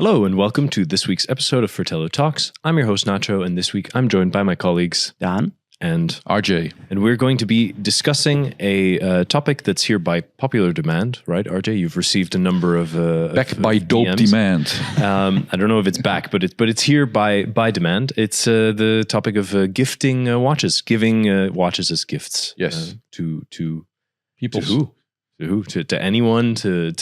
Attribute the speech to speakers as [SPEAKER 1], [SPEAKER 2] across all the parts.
[SPEAKER 1] Hello and welcome to this week's episode of Fratello Talks. I'm your host Nacho, and this week I'm joined by my colleagues
[SPEAKER 2] Daan
[SPEAKER 1] and
[SPEAKER 3] RJ.
[SPEAKER 1] And we're going to be discussing a topic that's here by popular demand, right, RJ? You've received a number of
[SPEAKER 3] Back by dope
[SPEAKER 1] DMs.
[SPEAKER 3] demand.
[SPEAKER 1] I don't know if it's back, but it's here by demand. It's the topic of gifting watches, giving watches as gifts.
[SPEAKER 3] Yes.
[SPEAKER 1] To
[SPEAKER 3] People.
[SPEAKER 1] To who? To who? To anyone? To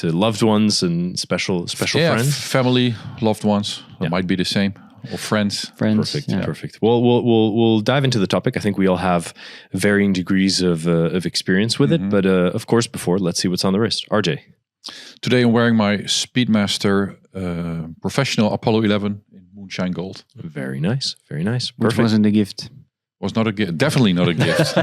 [SPEAKER 1] loved ones and special friends?
[SPEAKER 3] Family, loved ones.
[SPEAKER 1] Yeah.
[SPEAKER 3] It might be the same. Or friends.
[SPEAKER 1] Perfect. Perfect. Well, we'll dive into the topic. I think we all have varying degrees of experience with it, but of course, let's see what's on the wrist. RJ.
[SPEAKER 3] Today I'm wearing my Speedmaster Professional Apollo 11 in Moonshine Gold.
[SPEAKER 1] Very nice. Very nice.
[SPEAKER 2] Which
[SPEAKER 1] Perfect.
[SPEAKER 2] wasn't a gift.
[SPEAKER 3] Was not a gift. Definitely not a gift.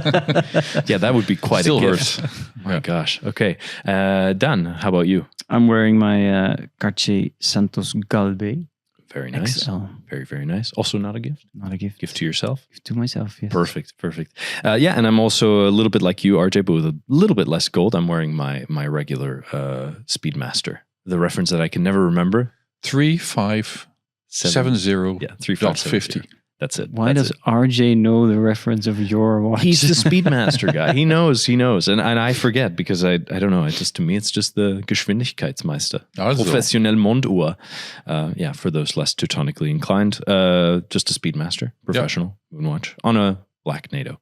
[SPEAKER 1] Yeah, that would be quite
[SPEAKER 3] Still
[SPEAKER 1] a gift.
[SPEAKER 3] hurts.
[SPEAKER 1] My gosh. Okay. Dan, how about you?
[SPEAKER 2] I'm wearing my Cartier Santos Galbe
[SPEAKER 1] Very nice.
[SPEAKER 2] XL.
[SPEAKER 1] Very, very nice. Also not a gift?
[SPEAKER 2] Not a gift.
[SPEAKER 1] Gift to yourself?
[SPEAKER 2] Gift to myself, yes.
[SPEAKER 1] Perfect. Yeah, and I'm also a little bit like you, RJ, but with a little bit less gold. I'm wearing my regular Speedmaster. The reference that I can never remember.
[SPEAKER 3] 3570.
[SPEAKER 1] Yeah, 3570. That's it.
[SPEAKER 2] Why
[SPEAKER 1] That's
[SPEAKER 2] does RJ know the reference of your watch?
[SPEAKER 1] He's the Speedmaster guy. He knows. And I forget because I don't know. To me, it's just the Geschwindigkeitsmeister.
[SPEAKER 3] Also.
[SPEAKER 1] Professionell Monduhr. Yeah, for those less teutonically inclined. Just a Speedmaster. Professional moonwatch on a black NATO.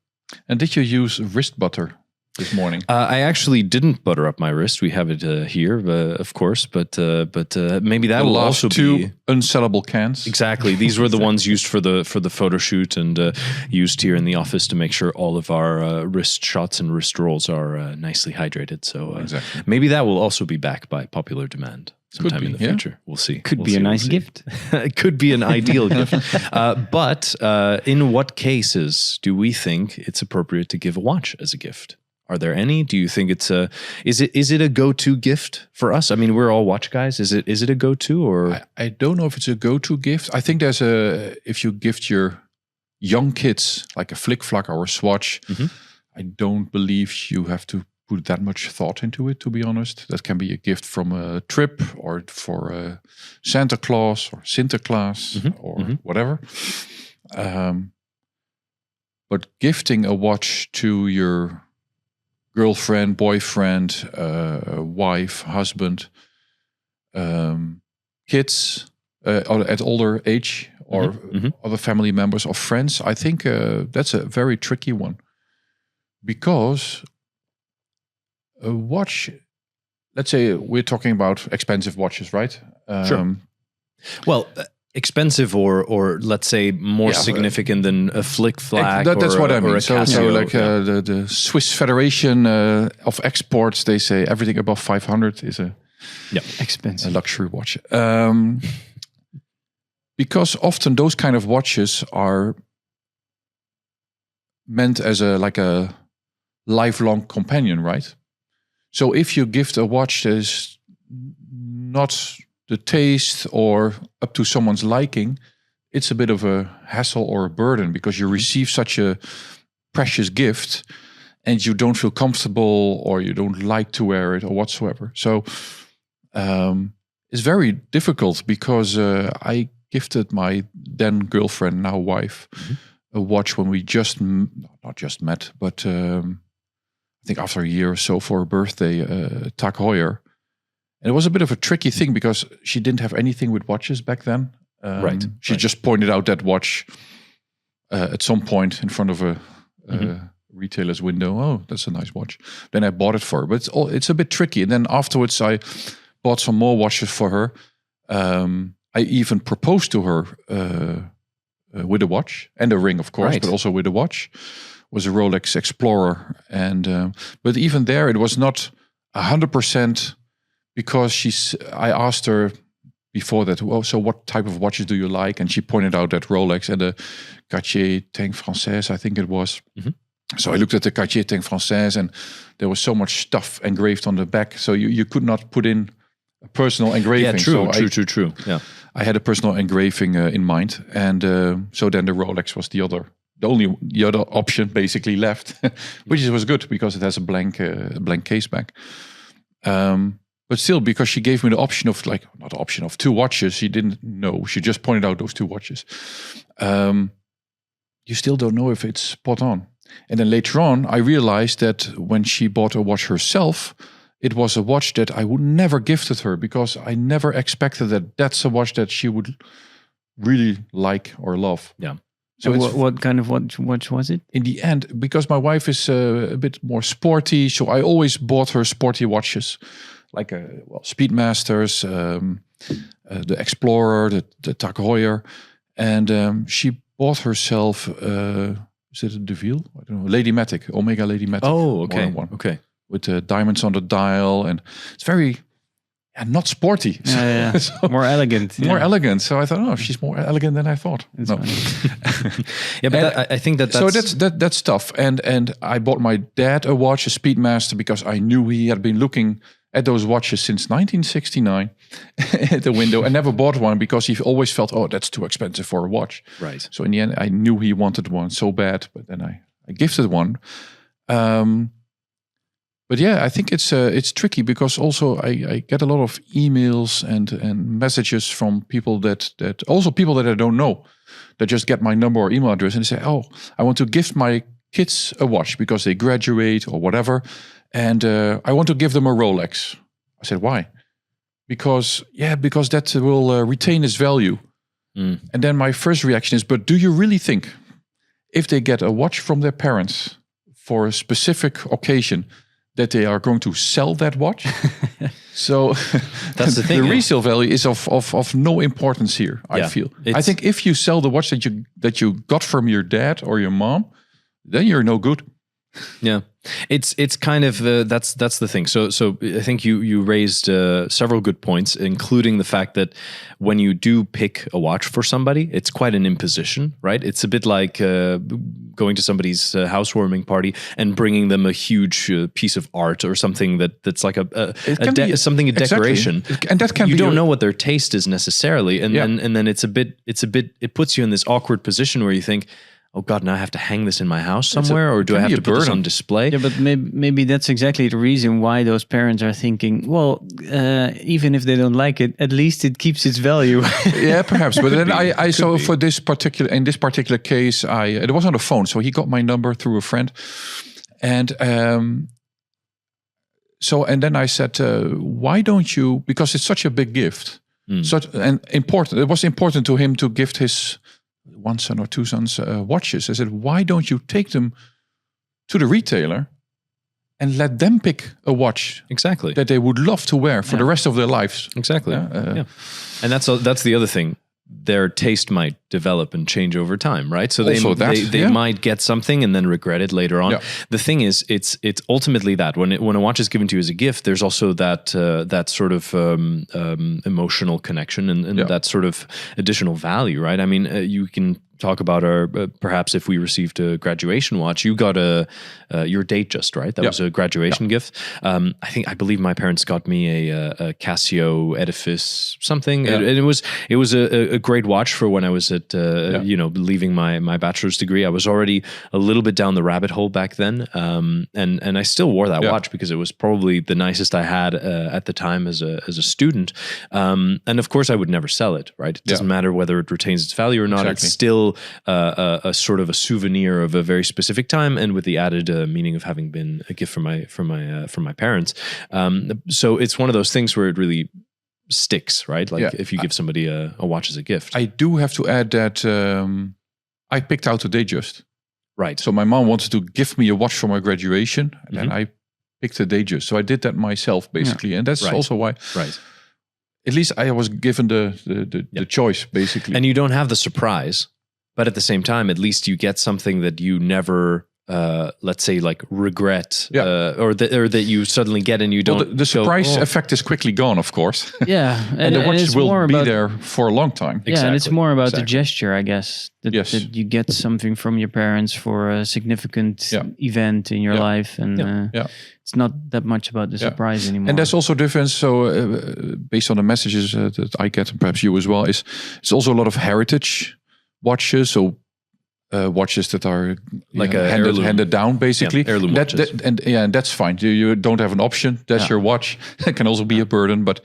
[SPEAKER 3] And did you use wrist butter this morning?
[SPEAKER 1] I actually didn't butter up my wrist. We have it here, of course, but maybe that
[SPEAKER 3] the
[SPEAKER 1] will
[SPEAKER 3] last
[SPEAKER 1] also
[SPEAKER 3] two
[SPEAKER 1] be
[SPEAKER 3] unsellable cans.
[SPEAKER 1] exactly. These were the ones used for the photo shoot and used here in the office to make sure all of our wrist shots and wrist rolls are nicely hydrated. So
[SPEAKER 3] Exactly.
[SPEAKER 1] maybe that will also be back by popular demand sometime
[SPEAKER 3] be,
[SPEAKER 1] in the
[SPEAKER 3] yeah.
[SPEAKER 1] future. We'll see.
[SPEAKER 2] Could
[SPEAKER 1] We'll
[SPEAKER 2] be
[SPEAKER 1] see,
[SPEAKER 2] a
[SPEAKER 1] we'll
[SPEAKER 2] nice
[SPEAKER 1] see.
[SPEAKER 2] gift.
[SPEAKER 1] It could be an ideal gift. But in what cases do we think it's appropriate to give a watch as a gift? Are there any? Do you think it's is it a go-to gift for us? I mean, we're all watch guys. Is it a go-to or?
[SPEAKER 3] I don't know if it's a go-to gift. I think if you gift your young kids like a flick flack or a swatch, I don't believe you have to put that much thought into it, to be honest. That can be a gift from a trip or for Santa Claus or Sinterklaas or whatever. But gifting a watch to your girlfriend, boyfriend, wife, husband, kids at older age, or other family members or friends, I think that's a very tricky one. Because a watch, let's say we're talking about expensive watches, right?
[SPEAKER 1] Sure. Well, expensive or let's say more significant than a flick flack.
[SPEAKER 3] That's what I mean.
[SPEAKER 1] Or a
[SPEAKER 3] so
[SPEAKER 1] Casio,
[SPEAKER 3] like the Swiss Federation of Exports, they say everything above 500 is a
[SPEAKER 2] Expensive.
[SPEAKER 3] luxury watch. Because often those kind of watches are meant as a lifelong companion, right? So if you gift a watch that is not the taste or up to someone's liking, it's a bit of a hassle or a burden because you receive such a precious gift and you don't feel comfortable or you don't like to wear it or whatsoever. So it's very difficult because I gifted my then girlfriend, now wife, a watch when we not just met, but I think after a year or so for her birthday, Tag Heuer. And it was a bit of a tricky thing because she didn't have anything with watches back then. She just pointed out that watch at some point in front of a retailer's window. Oh, that's a nice watch. Then I bought it for her. But it's a bit tricky. And then afterwards I bought some more watches for her. I even proposed to her with a watch and a ring, of course, but also with a watch. It was a Rolex Explorer. And but even there, it was not 100%. Because I asked her before that, well, so what type of watches do you like? And she pointed out that Rolex and the Cartier Tank Française, I think it was. So I looked at the Cartier Tank Française and there was so much stuff engraved on the back. So you could not put in a personal engraving.
[SPEAKER 1] Yeah, true. Yeah,
[SPEAKER 3] I had a personal engraving in mind. And so then the Rolex was the other option basically left, which was good because it has a blank case back. But still, because she gave me the option of not the option of 2 watches, she didn't know. She just pointed out those 2 watches. You still don't know if it's spot on. And then later on, I realized that when she bought a watch herself, it was a watch that I would never gifted her because I never expected that that's a watch that she would really like or love.
[SPEAKER 1] Yeah.
[SPEAKER 2] So what kind of watch was it?
[SPEAKER 3] In the end, because my wife is a bit more sporty, so I always bought her sporty watches, like Speedmasters, the Explorer, the Tag Heuer, and she bought herself. Is it a DeVille? I don't know. Lady Matic, Omega Lady Matic.
[SPEAKER 1] Oh, okay. Okay.
[SPEAKER 3] With diamonds on the dial, and it's very not sporty.
[SPEAKER 2] So more elegant.
[SPEAKER 3] More elegant. So I thought, she's more elegant than I thought. No.
[SPEAKER 1] Yeah, but I think that's...
[SPEAKER 3] So that's tough. And I bought my dad a watch, a Speedmaster, because I knew he had been looking at those watches since 1969 at the window. I never bought one because he always felt, that's too expensive for a watch.
[SPEAKER 1] Right.
[SPEAKER 3] So in the end, I knew he wanted one so bad, but then I gifted one. But yeah, I think it's tricky because also I get a lot of emails and messages from people that I don't know, that just get my number or email address and say, I want to gift my kids a watch because they graduate or whatever, and I want to give them a Rolex. I said, why? Because that will retain its value. And then my first reaction is, but do you really think if they get a watch from their parents for a specific occasion that they are going to sell that watch? So
[SPEAKER 1] that's the thing.
[SPEAKER 3] The resale value is of no importance here. I feel. I think if you sell the watch that you got from your dad or your mom, then you're no good.
[SPEAKER 1] Yeah, it's kind of that's the thing. So I think you raised several good points, including the fact that when you do pick a watch for somebody, it's quite an imposition, right? It's a bit like going to somebody's housewarming party and bringing them a huge piece of art or something that's like a decoration,
[SPEAKER 3] and that can
[SPEAKER 1] you
[SPEAKER 3] be
[SPEAKER 1] don't know what their taste is necessarily, and then it puts you in this awkward position where you think, oh God, now I have to hang this in my house somewhere, or do I have to put this on display?
[SPEAKER 2] Yeah, but maybe that's exactly the reason why those parents are thinking, well, even if they don't like it, at least it keeps its value.
[SPEAKER 3] Yeah, perhaps. But then I saw for this particular case, it was on the phone, so he got my number through a friend, and then I said, why don't you? Because it's such a big gift, and important. It was important to him to gift his one son or two sons watches. I said, why don't you take them to the retailer and let them pick a watch that they would love to wear for the rest of their lives?
[SPEAKER 1] Exactly. And that's the other thing. Their taste might develop and change over time, right? So they might get something and then regret it later on. Yeah. The thing is, it's ultimately that when a watch is given to you as a gift, there's also that sort of emotional connection and that sort of additional value, right? I mean, you can talk about perhaps if we received a graduation watch, you got your date just, right? That was a graduation gift. I believe my parents got me a Casio Edifice something, and it was a great watch for when I was at leaving my bachelor's degree. I was already a little bit down the rabbit hole back then, and I still wore that watch because it was probably the nicest I had at the time as a student. And of course, I would never sell it, right? It doesn't matter whether it retains its value or not. It's still a sort of a souvenir of a very specific time, and with the added meaning of having been a gift from my parents. So it's one of those things where it really sticks, right? Like if you give somebody a watch as a gift.
[SPEAKER 3] I do have to add that I picked out the Datejust.
[SPEAKER 1] Right.
[SPEAKER 3] So my mom wanted to give me a watch for my graduation, and then I picked a Datejust. So I did that myself, basically, and that's also why.
[SPEAKER 1] Right.
[SPEAKER 3] At least I was given the choice, basically.
[SPEAKER 1] And you don't have the surprise. But at the same time, at least you get something that you never, let's say, like regret, or that you suddenly get and you don't.
[SPEAKER 3] Well, the surprise effect is quickly gone, of course.
[SPEAKER 2] Yeah,
[SPEAKER 3] and the watch will be there for a long time.
[SPEAKER 2] Yeah, and it's more about the gesture, I guess. That you get something from your parents for a significant event in your life, and it's not that much about the surprise anymore.
[SPEAKER 3] And there's also difference. So, based on the messages that I get, and perhaps you as well, it's also a lot of heritage watches. So watches that are
[SPEAKER 1] like
[SPEAKER 3] handed down, basically.
[SPEAKER 1] Yeah, heirloom watches.
[SPEAKER 3] And that's fine. You don't have an option. That's your watch. It can also be a burden, but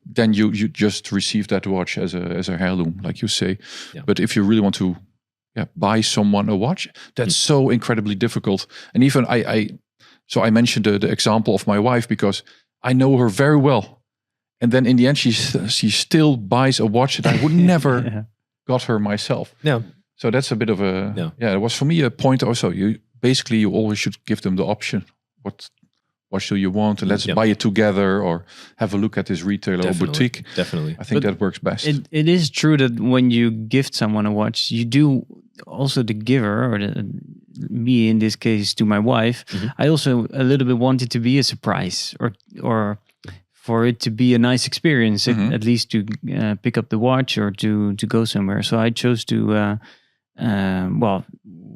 [SPEAKER 3] then you just receive that watch as a heirloom, like you say. Yeah. But if you really want to buy someone a watch, that's so incredibly difficult. And even so I mentioned the example of my wife because I know her very well. And then in the end, she still buys a watch that I would never got her myself.
[SPEAKER 1] Yeah.
[SPEAKER 3] So that's a bit of a it was for me a point also. You always should give them the option. What do you want? And let's buy it together or have a look at this retailer or boutique.
[SPEAKER 1] Definitely.
[SPEAKER 3] I think that works best.
[SPEAKER 2] It is true that when you gift someone a watch, you do also the giver or me in this case to my wife. I also a little bit want it to be a surprise or for it to be a nice experience, at least to pick up the watch or to go somewhere. So I chose to,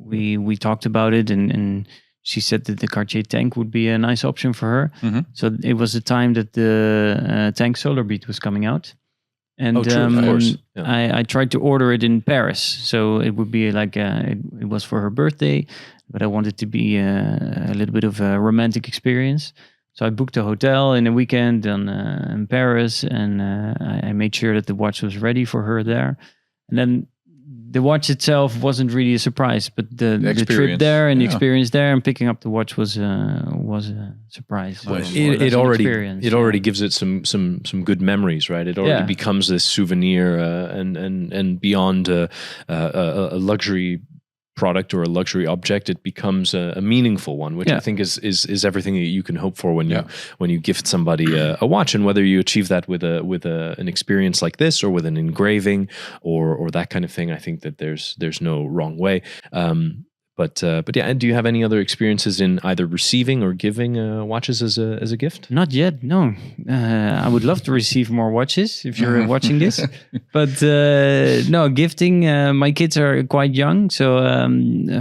[SPEAKER 2] we talked about it and she said that the Cartier tank would be a nice option for her. So it was the time that the tank Solar Beat was coming out. And
[SPEAKER 1] of course. Yeah.
[SPEAKER 2] I tried to order it in Paris. So it would be like, it was for her birthday, but I wanted to be a little bit of a romantic experience. So I booked a hotel in a weekend in Paris, and I made sure that the watch was ready for her there. And then the watch itself wasn't really a surprise, but the trip there and the experience there and picking up the watch was a surprise.
[SPEAKER 1] It already gives it some good memories, right? It already becomes this souvenir and beyond a luxury product or a luxury object, it becomes a meaningful one, which I think is everything that you can hope for when you gift somebody a watch. And whether you achieve that with an experience like this or with an engraving or that kind of thing, I think that there's no wrong way. But yeah, and do you have any other experiences in either receiving or giving watches as a gift?
[SPEAKER 2] Not yet, no. I would love to receive more watches if you're watching this. But no, gifting, my kids are quite young, so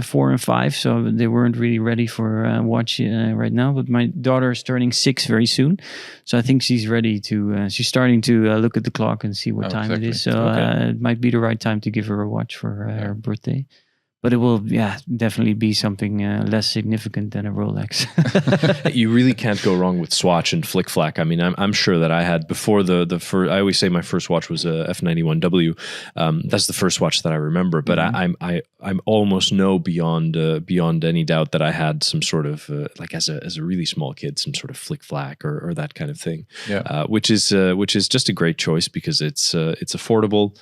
[SPEAKER 2] 4 and 5, so they weren't really ready for a watch right now. But my daughter is turning 6 very soon, so I think she's ready to, she's starting to look at the clock and see what time it is. So it might be the right time to give her a watch for her birthday. But it will, definitely be something less significant than a Rolex.
[SPEAKER 1] You really can't go wrong with Swatch and Flick Flack. I mean, I'm sure that I had before the first. I always say my first watch was a F91W. That's the first watch that I remember. But I'm almost know beyond any doubt that I had some sort of like as a really small kid, some sort of Flick Flack or that kind of thing. Yeah. Which is just a great choice because it's affordable.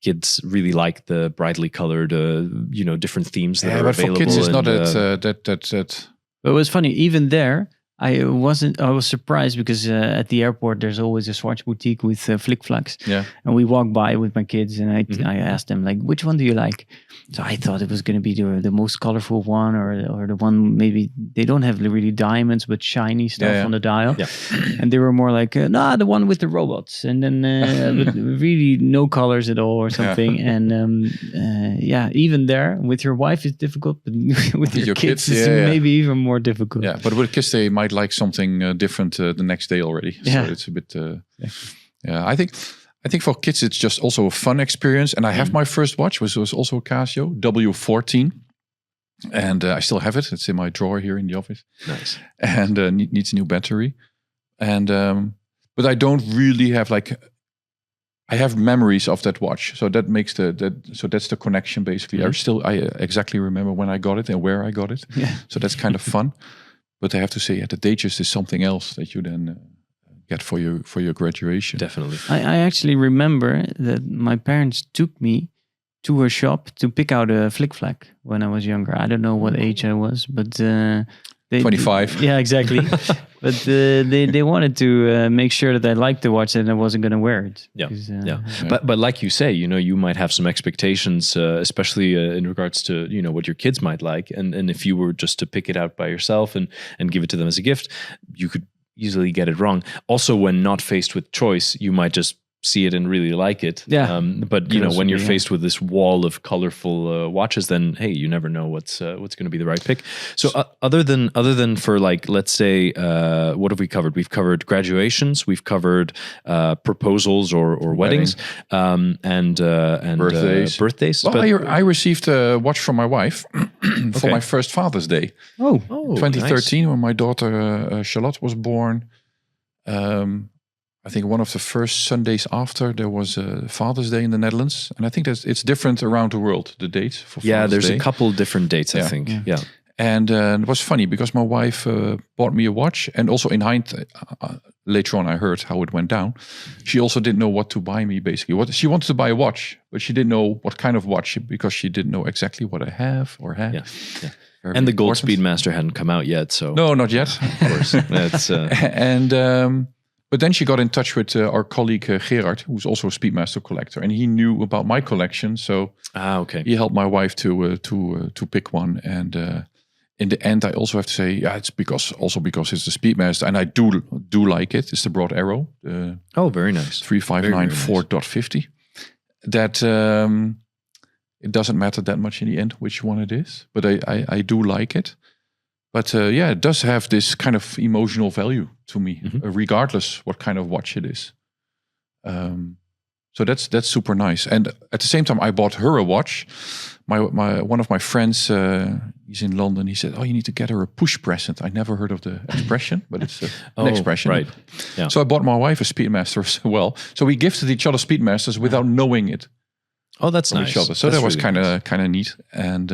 [SPEAKER 1] Kids really like the brightly colored, different themes that are available.
[SPEAKER 3] For kids, it's not that.
[SPEAKER 2] But it was funny. Even there, I was surprised because at the airport there's always a Swatch boutique with Flick Flacks. Yeah. And we walked by with my kids, and I asked them like, which one do you like? So I thought it was going to be the most colorful one, or the one maybe they don't have really diamonds but shiny stuff on the dial. Yeah. And they were more like, the one with the robots, and then really no colors at all or something. Yeah. And even there with your wife it's difficult, but with your kids it's maybe even more difficult.
[SPEAKER 3] Yeah, but with kids they might like something different the next day already. Yeah. So it's a bit. I think for kids it's just also a fun experience. And I have my first watch, which was also a Casio W14, and I still have it. It's in my drawer here in the office. Nice. And needs a new battery. And but I don't really have I have memories of that watch, so that makes so that's the connection basically. Mm-hmm. I exactly remember when I got it and where I got it. Yeah. So that's kind of fun. But I have to say, the Datejust is something else that you then get for your graduation.
[SPEAKER 1] Definitely.
[SPEAKER 2] I actually remember that my parents took me to a shop to pick out a Flick Flack when I was younger. I don't know what age I was, but
[SPEAKER 3] 25.
[SPEAKER 2] Yeah, exactly. But they wanted to make sure that I liked the watch and I wasn't going to wear it.
[SPEAKER 1] Yeah, But like you say, you might have some expectations, especially in regards to what your kids might like, and if you were just to pick it out by yourself and give it to them as a gift, you could easily get it wrong. Also, when not faced with choice, you might just see it and really like it.
[SPEAKER 2] Yeah.
[SPEAKER 1] But you know, when you're faced with this wall of colorful watches, then hey, you never know what's going to be the right pick. So other than for like, let's say, what have we covered? We've covered graduations, we've covered proposals or weddings, and birthdays.
[SPEAKER 3] Well, I received a watch from my wife for my first Father's Day.
[SPEAKER 2] Oh,
[SPEAKER 3] 2013, when my daughter Charlotte was born. I think one of the first Sundays after there was a Father's Day in the Netherlands, and I think it's different around the world, the dates for Father's
[SPEAKER 1] there's
[SPEAKER 3] Day.
[SPEAKER 1] a couple different dates. I think. Yeah.
[SPEAKER 3] And it was funny because my wife bought me a watch, and also in hindsight, later on I heard how it went down. She also didn't know what to buy me. Basically, what she wanted to buy a watch, but she didn't know what kind of watch because she didn't know exactly what I have or had.
[SPEAKER 1] Yeah. And the Gold Speedmaster hadn't come out yet, so
[SPEAKER 3] no, not yet.
[SPEAKER 1] Of course, that's
[SPEAKER 3] and. But then she got in touch with our colleague Gerard, who's also a Speedmaster collector, and he knew about my collection. So he helped my wife to pick one. And in the end, I also have to say, it's because it's the Speedmaster, and I do like it. It's the Broad Arrow.
[SPEAKER 1] Very nice.
[SPEAKER 3] 359 4.50. That it doesn't matter that much in the end which one it is, but I do like it. But it does have this kind of emotional value to me, regardless what kind of watch it is. So that's super nice. And at the same time, I bought her a watch. One of my friends, he's in London. He said, "Oh, you need to get her a push present." I never heard of the expression, but it's an expression.
[SPEAKER 1] Right. Yeah.
[SPEAKER 3] So I bought my wife a Speedmaster as well. So we gifted each other Speedmasters without knowing it.
[SPEAKER 1] Oh, that's nice.
[SPEAKER 3] Each other. So that was kind of neat. And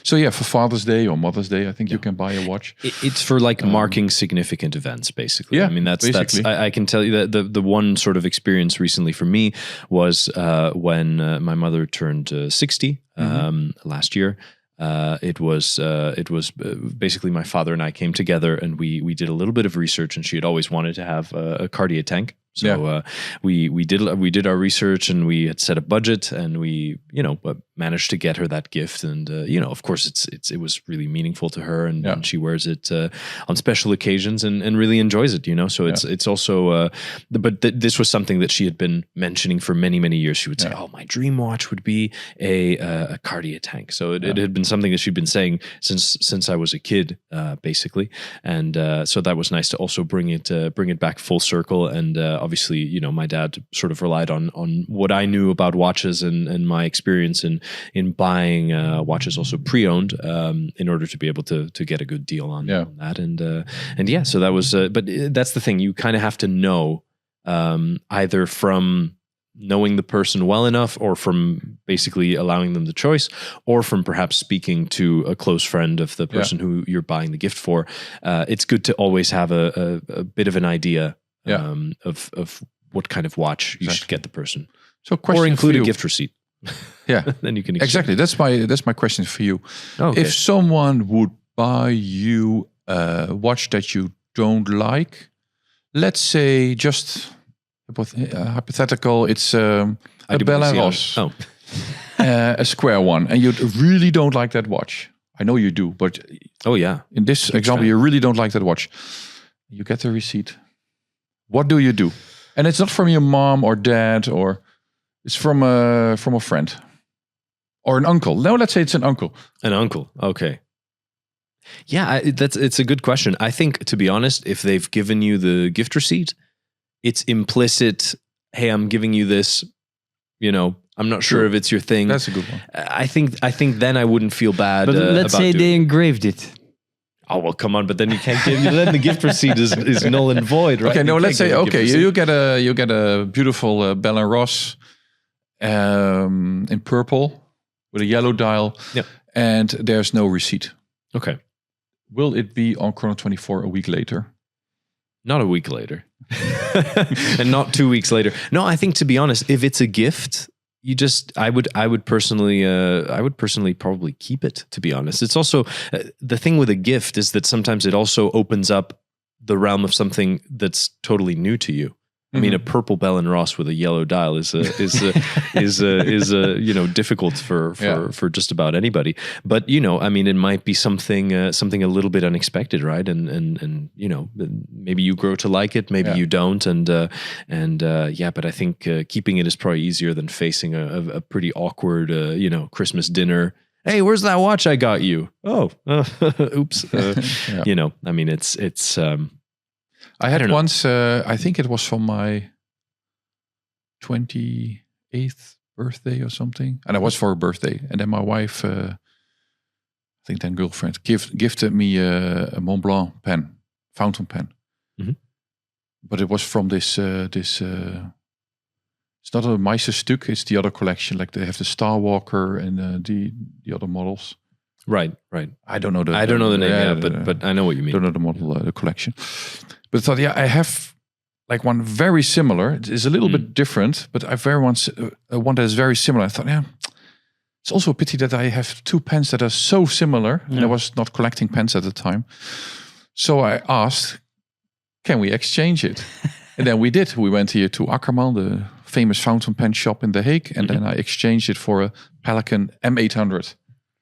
[SPEAKER 3] for Father's Day or Mother's Day, I think you can buy a watch.
[SPEAKER 1] It's for like marking significant events, basically.
[SPEAKER 3] Yeah,
[SPEAKER 1] I mean, that's I can tell you that the one sort of experience recently for me was when my mother turned 60 last year. It was basically my father and I came together and we did a little bit of research, and she had always wanted to have a Cartier tank. So we did our research, and we had set a budget, and we managed to get her that gift. And of course it was really meaningful to her, and she wears it on special occasions and really enjoys it. So it's also but this was something that she had been mentioning for many years. She would say, "Oh, my dream watch would be a Cartier tank." So it had been something that she'd been saying since I was a kid, basically. And so that was nice to also bring it back full circle. And obviously, my dad sort of relied on what I knew about watches and my experience in buying watches also pre-owned in order to be able to get a good deal on that. And so that was, but that's the thing. You kind of have to know either from knowing the person well enough, or from basically allowing them the choice, or from perhaps speaking to a close friend of the person who you're buying the gift for. It's good to always have a bit of an idea of what kind of watch you should get the person.
[SPEAKER 3] So,
[SPEAKER 1] or include a gift receipt.
[SPEAKER 3] Yeah,
[SPEAKER 1] then you can
[SPEAKER 3] exactly. That's my question for you. Okay. If someone would buy you a watch that you don't like, let's say just hypothetical, it's a Bell & Ross, a square one, and you really don't like that watch. I know you do, but in this example, you really don't like that watch. You get the receipt. What do you do? And it's not from your mom or dad, or it's from a friend or an uncle. No, let's say it's an uncle.
[SPEAKER 1] An uncle. Okay. Yeah, it's a good question. I think, to be honest, if they've given you the gift receipt, it's implicit. Hey, I'm giving you this. I'm not sure if it's your thing.
[SPEAKER 3] That's a good one.
[SPEAKER 1] I think then I wouldn't feel bad.
[SPEAKER 2] But let's say they engraved it.
[SPEAKER 1] Oh, well, come on! But then you can't give. Then the gift receipt is null and void, right?
[SPEAKER 3] Okay, no. Let's say you get a beautiful Bell & Ross in purple with a yellow dial, and there's no receipt.
[SPEAKER 1] Okay.
[SPEAKER 3] Will it be on Chrono 24 a week later?
[SPEAKER 1] Not a week later, and not 2 weeks later. No, I think, to be honest, if it's a gift, I would personally probably keep it, to be honest. It's also the thing with a gift is that sometimes it also opens up the realm of something that's totally new to you. I mean, a purple Bell & Ross with a yellow dial is difficult for just about anybody. But I mean, it might be something a little bit unexpected, right? And maybe you grow to like it, maybe you don't, and but I think keeping it is probably easier than facing a pretty awkward Christmas dinner. Hey, where's that watch I got you? Oh, oops. I mean, it's.
[SPEAKER 3] I had once. I think it was for my 28th birthday or something, and it was for a birthday. And then my wife, I think then girlfriend, gifted me a Mont Blanc pen, fountain pen. Mm-hmm. But it was from this. It's not a Meisterstuk, it's the other collection. Like they have the Star Walker and the other models.
[SPEAKER 1] Right.
[SPEAKER 3] I don't know the
[SPEAKER 1] name, but I know what you mean.
[SPEAKER 3] I don't know the model, the collection. But I thought, I have like one very similar. It is a little bit different, but I one that is very similar. I thought, it's also a pity that I have two pens that are so similar. And I was not collecting pens at the time. So I asked, can we exchange it? And then we did. We went here to Akkerman, the famous fountain pen shop in The Hague. And then I exchanged it for a Pelican M800.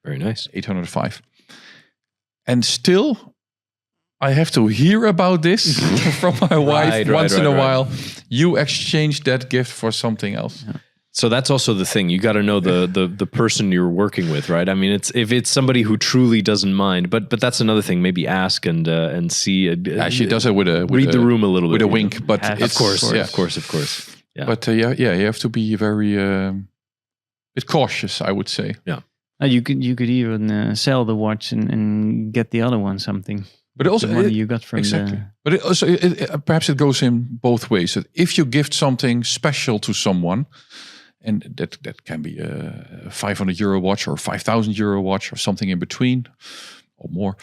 [SPEAKER 1] Very nice.
[SPEAKER 3] 805. And still, I have to hear about this from my wife once in a while. You exchanged that gift for something else.
[SPEAKER 1] Yeah. So that's also the thing. You got to know the person you're working with, right? I mean, if it's somebody who truly doesn't mind, but that's another thing. Maybe ask and see.
[SPEAKER 3] She does it with
[SPEAKER 1] read the room a little bit
[SPEAKER 3] with a wink, but
[SPEAKER 1] of course. Yeah.
[SPEAKER 3] But you have to be very bit cautious, I would say.
[SPEAKER 1] Yeah.
[SPEAKER 2] You could even sell the watch and get the other one something.
[SPEAKER 3] But also,
[SPEAKER 2] the money you got from
[SPEAKER 3] But it also, perhaps it goes in both ways. That if you gift something special to someone. And that can be a €500 watch or €5,000 watch or something in between or more.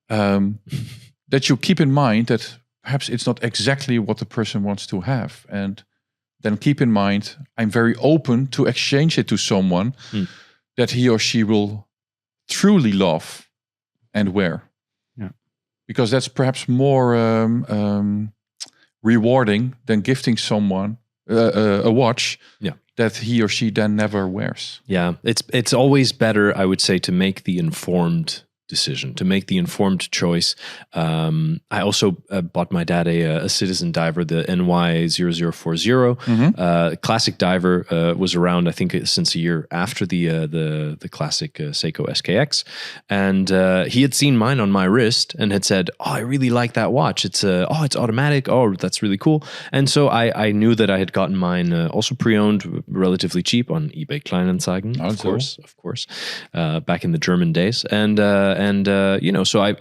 [SPEAKER 3] That you keep in mind that perhaps it's not exactly what the person wants to have. And then keep in mind, I'm very open to exchange it to someone that he or she will truly love and wear.
[SPEAKER 2] Yeah.
[SPEAKER 3] Because that's perhaps more rewarding than gifting someone a watch.
[SPEAKER 1] Yeah.
[SPEAKER 3] That he or she then never wears.
[SPEAKER 1] Yeah, it's always better, I would say, to make the informed decision, to make the informed choice. I also bought my dad a Citizen diver, the NY0040. Classic diver, was around, I think, since a year after the classic Seiko SKX, and he had seen mine on my wrist and had said, "Oh, I really like that watch. It's automatic. Oh, that's really cool." And so I knew that I had gotten mine also pre-owned, relatively cheap on eBay Kleinanzeigen, of course, back in the German days, and so I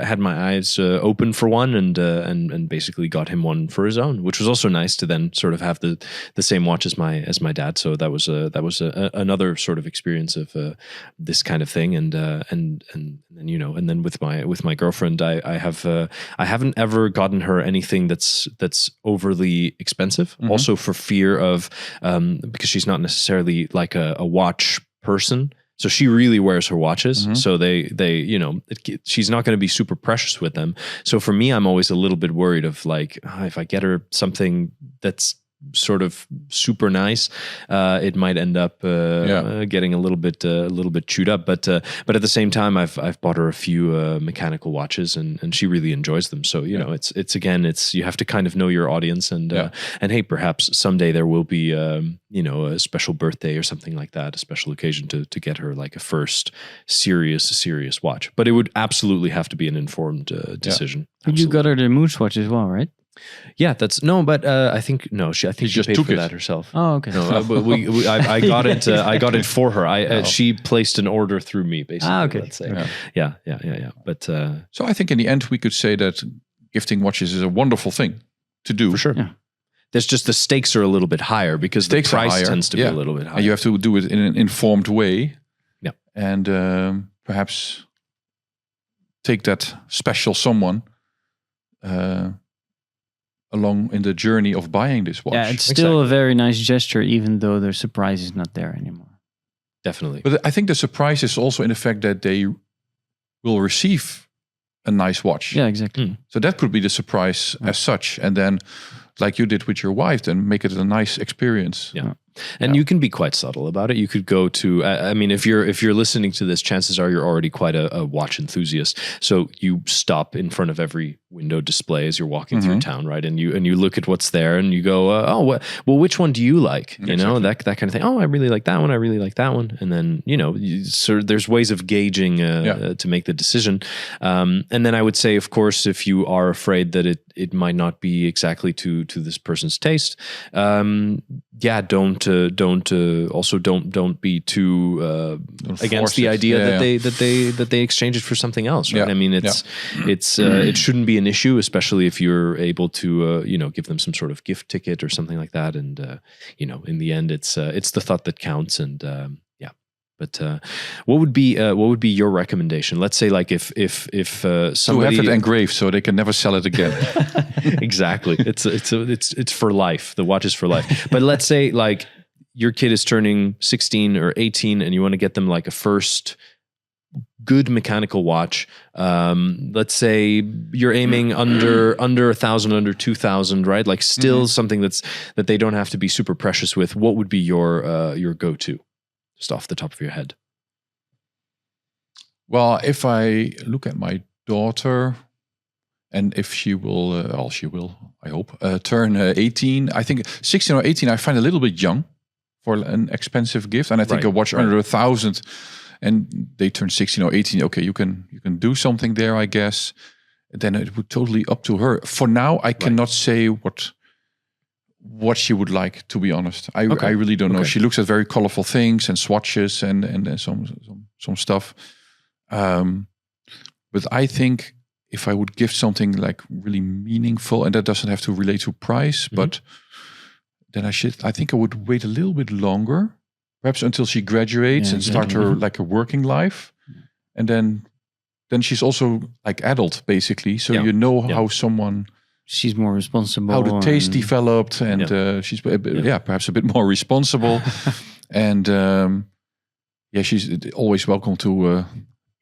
[SPEAKER 1] had my eyes open for one, and basically got him one for his own, which was also nice to then sort of have the same watch as my dad. So that was another sort of experience of this kind of thing, and then with my girlfriend, I haven't ever gotten her anything that's overly expensive. Also for fear of because she's not necessarily like a watch person. So she really wears her watches. So she's not going to be super precious with them. So for me, I'm always a little bit worried of like, if I get her something that's sort of super nice, it might end up getting a little bit chewed up. But at the same time, I've bought her a few mechanical watches, and she really enjoys them. So it's you have to kind of know your audience, and hey, perhaps someday there will be a special birthday or something like that, a special occasion to get her like a first serious watch. But it would absolutely have to be an informed decision.
[SPEAKER 2] You got her the Moose watch as well, right?
[SPEAKER 1] Yeah, I think she
[SPEAKER 3] just
[SPEAKER 1] paid
[SPEAKER 3] took
[SPEAKER 1] for
[SPEAKER 3] it.
[SPEAKER 1] that herself.
[SPEAKER 2] Oh, okay.
[SPEAKER 1] No, but I got it. I got it for her. She placed an order through me, basically.
[SPEAKER 2] Okay.
[SPEAKER 1] Let's say. Yeah. But
[SPEAKER 3] so I think in the end we could say that gifting watches is a wonderful thing to do.
[SPEAKER 1] For sure.
[SPEAKER 2] Yeah.
[SPEAKER 1] There's just the stakes are a little bit higher because the price tends to be a little bit higher.
[SPEAKER 3] And you have to do it in an informed way.
[SPEAKER 1] Yeah.
[SPEAKER 3] And perhaps take that special someone along in the journey of buying this watch.
[SPEAKER 2] Yeah, it's still a very nice gesture, even though the surprise is not there anymore.
[SPEAKER 1] Definitely.
[SPEAKER 3] But I think the surprise is also in the fact that they will receive a nice watch.
[SPEAKER 2] Yeah, exactly.
[SPEAKER 3] So that could be the surprise as such. And then like you did with your wife, then make it a nice experience.
[SPEAKER 1] Yeah. And you can be quite subtle about it. You could go to, I mean, if you're listening to this, chances are you're already quite a watch enthusiast. So you stop in front of every window display as you're walking through town, right? And you look at what's there, and you go, well, which one do you like? You know, that kind of thing. Oh, I really like that one. I really like that one. And then there's ways of gauging to make the decision. And then I would say, of course, if you are afraid that it might not be exactly to this person's taste, don't be too against the idea that they exchange it for something else, right? I mean, it shouldn't be an issue, especially if you're able to give them some sort of gift ticket or something like that. And in the end, it's the thought that counts. And But what would be your recommendation? Let's say, like, if somebody
[SPEAKER 3] to have it engraved so they can never sell it again.
[SPEAKER 1] Exactly, it's for life. The watch is for life. But let's say, like, your kid is turning 16 or 18, and you want to get them like a first good mechanical watch. Let's say you're aiming under 1,000, under 2,000, right? Like, still something that they don't have to be super precious with. What would be your go-to? Just off the top of your head.
[SPEAKER 3] Well, if I look at my daughter, and if she will, I hope, turn 18, I think 16 or 18, I find a little bit young for an expensive gift. And I think a watch under 1,000, and they turn 16 or 18, okay, you can do something there, I guess. Then it would totally up to her. For now, I cannot say what she would like, to be honest. I really don't know. She looks at very colorful things and swatches and some stuff. But I think if I would gift something like really meaningful, and that doesn't have to relate to price, but then I think I would wait a little bit longer, perhaps until she graduates and start her like a working life. And then she's also like adult, basically. So how someone...
[SPEAKER 2] She's more responsible.
[SPEAKER 3] How the taste developed, and she's perhaps a bit more responsible. And she's always welcome to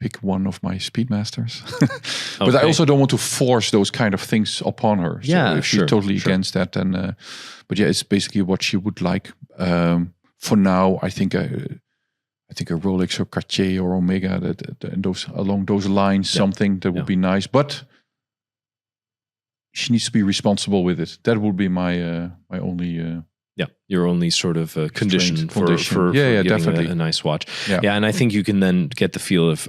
[SPEAKER 3] pick one of my Speedmasters. But I also don't want to force those kind of things upon her. So if she's totally against that, then but it's basically what she would like. For now, I think a Rolex or Cartier or Omega, that those along those lines, something that would be nice, but she needs to be responsible with it. That would be my only
[SPEAKER 1] your only sort of condition for getting
[SPEAKER 3] definitely
[SPEAKER 1] a nice watch. And I think you can then get the feel of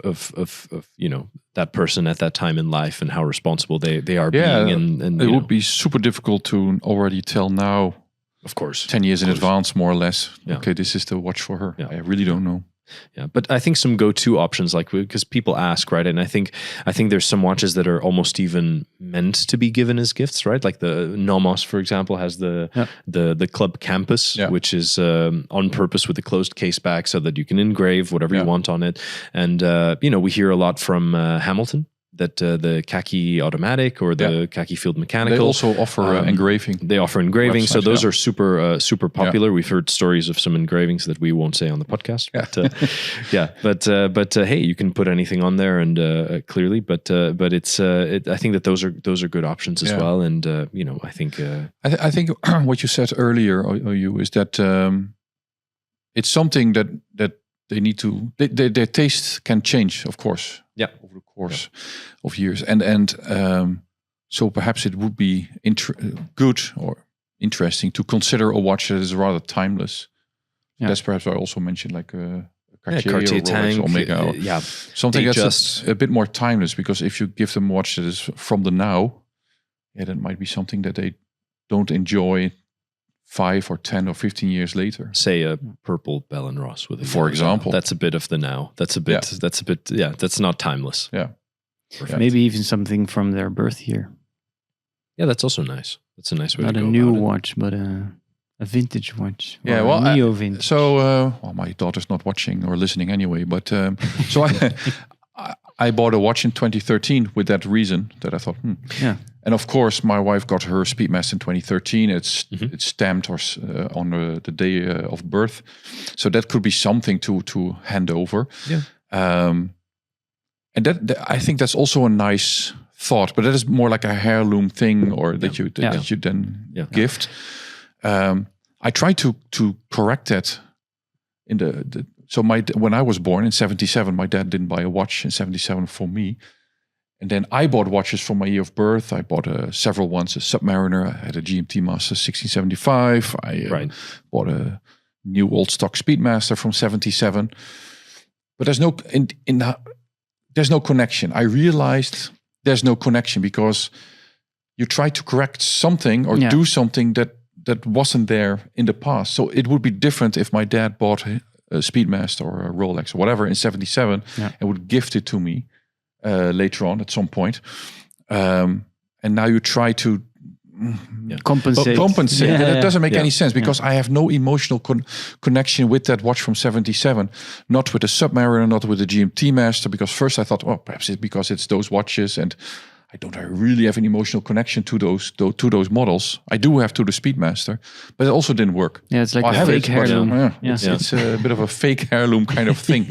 [SPEAKER 1] that person at that time in life and how responsible they are being. And
[SPEAKER 3] it would be super difficult to already tell now,
[SPEAKER 1] of course,
[SPEAKER 3] 10 years in advance, more or less. Okay, this is the watch for her. I really don't know.
[SPEAKER 1] Yeah, but I think some go-to options, like, because people ask, right? And I think there's some watches that are almost even meant to be given as gifts, right? Like the Nomos, for example, has the Club Campus, which is on purpose with a closed case back so that you can engrave whatever you want on it. And we hear a lot from Hamilton, that the khaki automatic or the khaki field mechanical. They
[SPEAKER 3] also offer engraving.
[SPEAKER 1] They offer engraving. So those are super popular. We've heard stories of some engravings that we won't say on the podcast. But hey, you can put anything on there, and clearly, but it's I think that those are good options as well. And I think
[SPEAKER 3] I think what you said earlier, is that it's something that they need to, their taste can change, of course, over the course of years. And so perhaps it would be good or interesting to consider a watch that is rather timeless. That's perhaps I also mentioned, like a Cartier or
[SPEAKER 1] Tank,
[SPEAKER 3] Rolex, Omega, something that's just a bit more timeless. Because if you give them a watch that is from the now, that might be something that they don't enjoy 5 or 10 or 15 years later.
[SPEAKER 1] Say a purple Bell & Ross with
[SPEAKER 3] for example.
[SPEAKER 1] That's a bit of the now. That's not timeless.
[SPEAKER 2] Perfect. Maybe even something from their birth year.
[SPEAKER 1] Yeah, that's also nice. That's a nice way
[SPEAKER 2] not
[SPEAKER 1] to go
[SPEAKER 2] a new
[SPEAKER 1] about
[SPEAKER 2] watch, but a vintage watch.
[SPEAKER 3] Neo
[SPEAKER 2] vintage.
[SPEAKER 3] So my daughter's not watching or listening anyway, but so I bought a watch in 2013 with that reason, that I thought, And of course, my wife got her Speedmaster in 2013. It's stamped on the day of birth, so that could be something to hand over. And that I think that's also a nice thought, but that is more like a heirloom thing, or that you then gift. I try to correct that in the so when I was born in 77, my dad didn't buy a watch in 77 for me. And then I bought watches for my year of birth. I bought several ones, a Submariner. I had a GMT Master 1675. I bought a new old stock Speedmaster from 77. But there's there's no connection. I realized there's no connection because you try to correct something or do something that wasn't there in the past. So it would be different if my dad bought a Speedmaster or a Rolex or whatever in 77 and would gift it to me later on at some point. And now you try to
[SPEAKER 2] compensate.
[SPEAKER 3] And that doesn't make any sense because I have no emotional connection with that watch from 77. Not with the Submariner, not with the GMT Master, because first I thought, perhaps it's because it's those watches and I don't really have an emotional connection to those models. I do have to the Speedmaster, but it also didn't work.
[SPEAKER 2] Yeah, it's like a fake heirloom.
[SPEAKER 3] It's a bit of a fake heirloom kind of thing.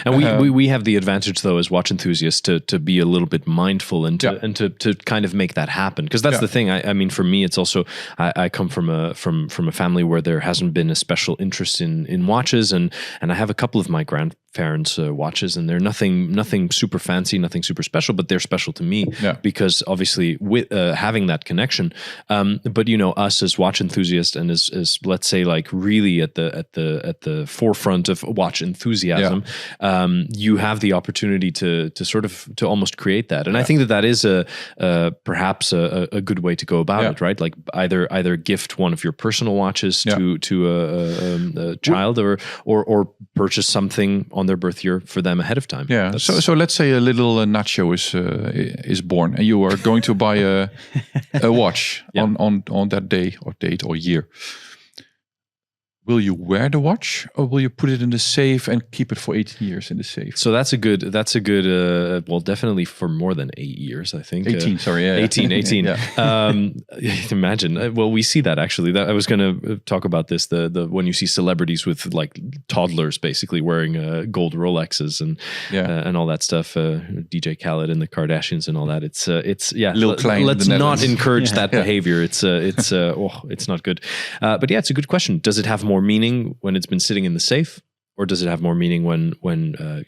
[SPEAKER 1] And we have the advantage though as watch enthusiasts to be a little bit mindful and to kind of make that happen, because that's the thing. I mean, for me, it's also I come from a family where there hasn't been a special interest in watches, and I have a couple of my grandparents' watches, and they're nothing super fancy, nothing super special, but they're special to me because obviously with having that connection. But us as watch enthusiasts and as let's say like really at the forefront of watch enthusiasm, you have the opportunity to almost create that, and I think that is perhaps a good way to go about it, right? Like either gift one of your personal watches to a child or purchase something on their birth year for them ahead of time.
[SPEAKER 3] Yeah. So let's say a little Nacho is born, and you are going to buy a watch on that day or date or year. Will you wear the watch, or will you put it in the safe and keep it for 18 years in the safe?
[SPEAKER 1] So that's a good, well, definitely for more than 8 years, I think.
[SPEAKER 3] 18, sorry. Yeah,
[SPEAKER 1] 18. Imagine. Well, we see that actually. I was going to talk about this, the when you see celebrities with like toddlers basically wearing gold Rolexes and all that stuff, DJ Khaled and the Kardashians and all that. It's
[SPEAKER 3] Lil Klein.
[SPEAKER 1] Let's not encourage that behavior. It's not good. But yeah, it's a good question. Does it have more meaning when it's been sitting in the safe, or does it have more meaning when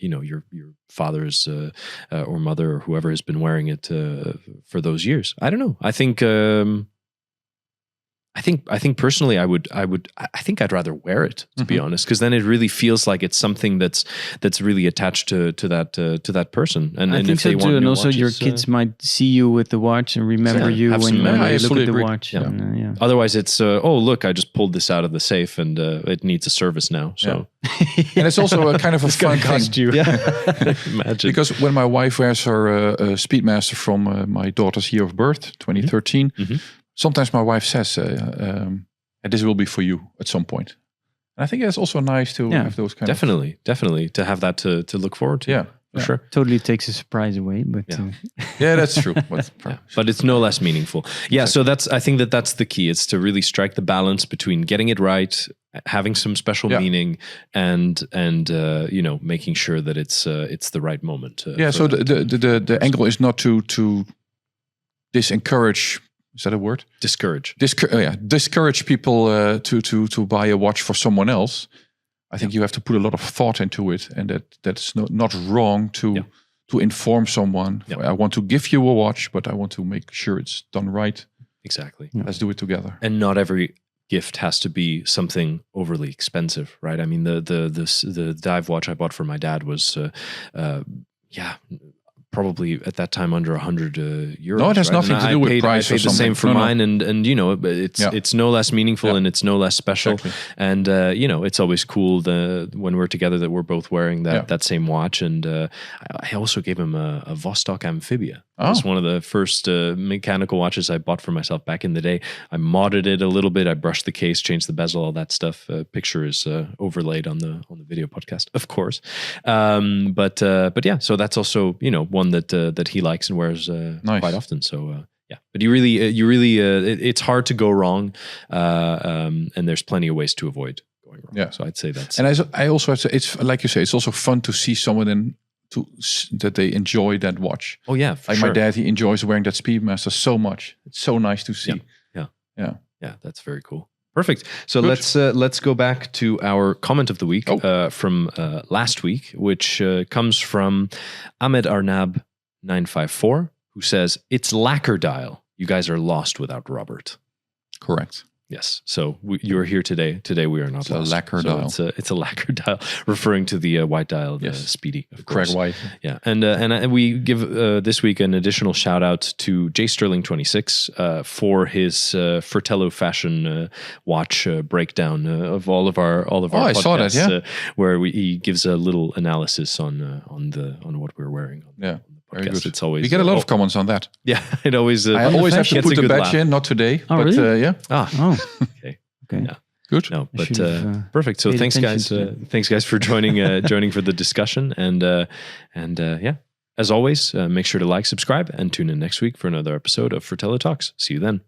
[SPEAKER 1] your father's or mother or whoever has been wearing it for those years? I don't know. I think personally, I think I'd rather wear it, to be honest, because then it really feels like it's something that's really attached to that person. And
[SPEAKER 2] I think
[SPEAKER 1] if
[SPEAKER 2] so
[SPEAKER 1] they want
[SPEAKER 2] too. And also
[SPEAKER 1] watches,
[SPEAKER 2] your kids might see you with the watch and remember you when they look at the watch.
[SPEAKER 1] Yeah.
[SPEAKER 2] And,
[SPEAKER 1] otherwise, it's look, I just pulled this out of the safe and it needs a service now. So,
[SPEAKER 3] and it's also a kind of a fun thing.
[SPEAKER 1] Imagine.
[SPEAKER 3] Because when my wife wears her Speedmaster from my daughter's year of birth, 2013. Sometimes my wife says, this will be for you at some point. And I think it's also nice to have those kind
[SPEAKER 1] Definitely to have that to look forward to.
[SPEAKER 3] Yeah.
[SPEAKER 1] For sure.
[SPEAKER 2] Totally takes a surprise away, but
[SPEAKER 3] that's true.
[SPEAKER 1] But it's no less meaningful. Yeah, exactly. So I think that's the key. It's to really strike the balance between getting it right, having some special meaning, and making sure that it's the right moment.
[SPEAKER 3] So the angle is not to disencourage. Is that a word?
[SPEAKER 1] Discourage.
[SPEAKER 3] Discourage people to buy a watch for someone else. I think you have to put a lot of thought into it, and that's not wrong to inform someone. I want to give you a watch, but I want to make sure it's done right.
[SPEAKER 1] Exactly.
[SPEAKER 3] Let's do it together.
[SPEAKER 1] And not every gift has to be something overly expensive, right? I mean, the dive watch I bought for my dad was probably at that time under 100 euros.
[SPEAKER 3] No, it has nothing to do with price.
[SPEAKER 1] I paid the same for mine, and it's no less meaningful and it's no less special. Exactly. And it's always cool when we're together that we're both wearing that same watch. And I also gave him a Vostok Amphibia. It was one of the first mechanical watches I bought for myself back in the day. I modded it a little bit. I brushed the case, changed the bezel, all that stuff. Picture is overlaid on the video podcast, of course. But yeah, so that's also one that he likes and wears quite often. So but you really it's hard to go wrong, and there's plenty of ways to avoid going wrong. Yeah. So I'd say that's.
[SPEAKER 3] And I also have to. It's like you say. It's also fun to see someone and that they enjoy that watch.
[SPEAKER 1] Oh yeah,
[SPEAKER 3] like my dad, he enjoys wearing that Speedmaster so much. It's so nice to see.
[SPEAKER 1] Yeah, that's very cool. Perfect. So let's go back to our comment of the week from last week, which comes from Ahmed Arnab 954, who says, "It's lacquer dial. You guys are lost without Robert."
[SPEAKER 3] Correct.
[SPEAKER 1] Yes. So you are here today. Today we are not lost.
[SPEAKER 3] It's a lacquer dial.
[SPEAKER 1] It's a lacquer dial, referring to the white dial, the Speedy, of
[SPEAKER 3] Craig
[SPEAKER 1] course.
[SPEAKER 3] White.
[SPEAKER 1] Yeah, and we give this week an additional shout out to J Sterling 26 for his Fratello fashion watch breakdown of all of our podcasts.
[SPEAKER 3] I saw that. Yeah,
[SPEAKER 1] where he gives a little analysis on what we're wearing.
[SPEAKER 3] Very good.
[SPEAKER 1] It's always
[SPEAKER 3] we get a lot of comments on that.
[SPEAKER 1] Yeah, it always.
[SPEAKER 3] I always have to put the badge in, not today.
[SPEAKER 2] Oh,
[SPEAKER 3] but
[SPEAKER 2] really?
[SPEAKER 3] yeah.
[SPEAKER 2] Okay.
[SPEAKER 1] Yeah.
[SPEAKER 3] Good.
[SPEAKER 1] No, but perfect. So thanks, guys. Thanks, guys, for joining for the discussion. And as always, make sure to like, subscribe, and tune in next week for another episode of Fratello Talks. See you then.